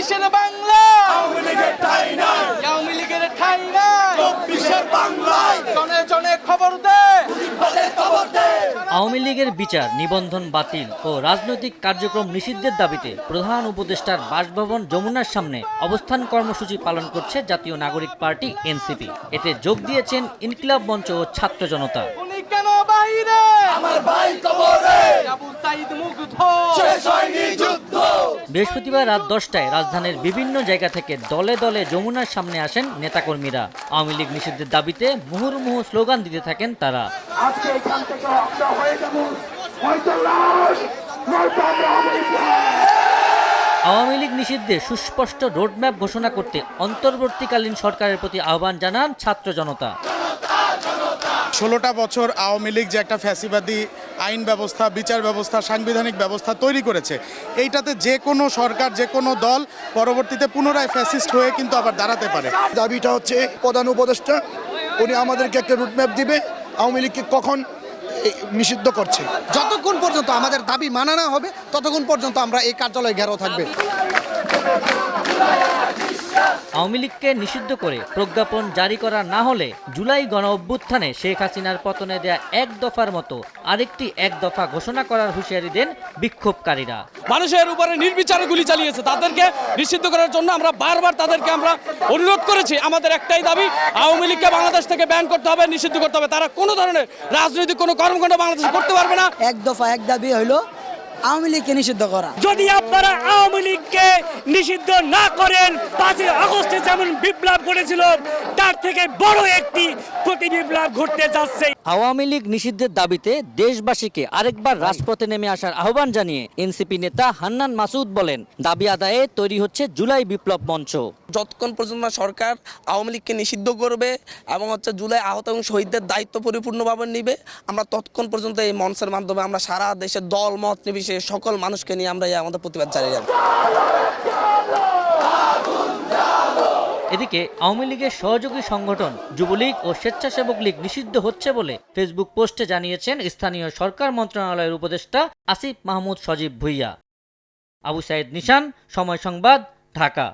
24-এর বাংলা আওয়ামী লীগের ঠাঁই নাই, আওয়ামী লীগের ঠাঁই নাই 24-এর বাংলায় জনে জনে খবর দে, খবর দে। আওয়ামী লীগের বিচার, নিবন্ধন বাতিল ও রাজনৈতিক কার্যক্রম নিষিদ্ধের দাবিতে প্রধান উপদেষ্টার বাসভবন যমুনার সামনে অবস্থান কর্মসূচি পালন করছে জাতীয় নাগরিক পার্টি এনসিপি। এতে যোগ দিয়েছেন ইনকিলাব মঞ্চ ও ছাত্র জনতা। উনি কেন বাইরে? আমার ভাই কবরে, আবু সাঈদ মুগ্ধ, শেষ হয়নি যুদ্ধ। বৃহস্পতিবার রাত 10টায় রাজধানীর বিভিন্ন জায়গা থেকে দলে দলে যমুনার সামনে আসেন নেতাকর্মীরা। আওয়ামী লীগ নিষিদ্ধের দাবিতে মুহুর্মুহু স্লোগান দিতে থাকেন তারা। আজকে এখান থেকে আমরা হয়ে যাব হয়তো লাশ, নয়তো আমরা আওয়ামী লীগ নিষিদ্ধে সুস্পষ্ট রোডম্যাপ ঘোষণা করতে অন্তর্বর্তীকালীন সরকারের প্রতি আহ্বান জানান ছাত্র জনতা। 16টা বছর আওয়ামী লীগ যে একটা ফ্যাসিবাদী আইন ব্যবস্থা, বিচার ব্যবস্থা, সাংবিধানিক ব্যবস্থা তৈরি করেছে, এইটাতে যে কোনো সরকার, যে কোনো দল পরবর্তীতে পুনরায় ফ্যাসিস্ট হয়ে কিন্তু আবার দাঁড়াতে পারে। দাবিটা হচ্ছে প্রধান উপদেষ্টা উনি আমাদেরকে একটা রুটম্যাপ দিবে আওয়ামী লীগকে কখন নিষিদ্ধ করছে। যতক্ষণ পর্যন্ত আমাদের দাবি মানা না হবে ততক্ষণ পর্যন্ত আমরা এই কার্যালয় ঘেরাও থাকবে। আওয়ামী লীগকে নিষিদ্ধ করে প্রজ্ঞাপন জারি করা না হলে জুলাই গণ অভ্যুত্থানে শেখ হাসিনার পতনে দেয়া এক দফার মতো আরেকটি এক দফা ঘোষণা করার হুঁশিয়ারি দেন বিক্ষোভকারীরা। মানুষের উপরে নির্বিচারে গুলি চালিয়েছে, তাদেরকে নিষিদ্ধ করার জন্য আমরা বারবার তাদেরকে আমরা অনুরোধ করেছি। আমাদের একটাই দাবি, আওয়ামী লীগকে বাংলাদেশ থেকে ব্যান করতে হবে, নিষিদ্ধ করতে হবে। তারা কোনো ধরনের রাজনৈতিক কোনো কর্মকাণ্ড বাংলাদেশে করতে পারবে না। এক দফা এক দাবি হইল আওয়ামী লীগকে নিষিদ্ধ করা। যদি আপনারা আওয়ামী লীগকে নিষিদ্ধ না করেন, 5ই আগস্টে যেমন বিপ্লব ঘটেছিল তার থেকে বড় একটি প্রতি বিপ্লব ঘটতে যাচ্ছে। আওয়ামী লীগ নিষিদ্ধের দাবিতে দেশবাসীকে আরেকবার রাজপথে নেমে আসার আহ্বান জানিয়ে এনসিপি নেতা হান্নান মাসুদ বলেন, দাবি আদায়ে তৈরি হচ্ছে জুলাই বিপ্লব মঞ্চ। যতক্ষণ পর্যন্ত সরকার আওয়ামী লীগকে নিষিদ্ধ করবে এবং জুলাই আহত এবং শহীদদের দায়িত্ব পরিপূর্ণভাবে নিবে, আমরা ততক্ষণ পর্যন্ত এই মঞ্চের মাধ্যমে আমরা সারা দেশের দল মত নির্বিশেষে সকল মানুষকে নিয়ে আমরা আমাদের প্রতিবাদ চালিয়ে যাব। এদিকে আওয়ামী লীগের সহযোগী সংগঠন যুবলীগ ও স্বেচ্ছাসেবক লীগ নিষিদ্ধ হচ্ছে বলে ফেসবুক পোস্টে জানিয়েছেন স্থানীয় সরকার মন্ত্রণালয়ের উপদেষ্টা আসিফ মাহমুদ সজীব ভুইয়া। আবু সাইদ নিশান, সময় সংবাদ, ঢাকা।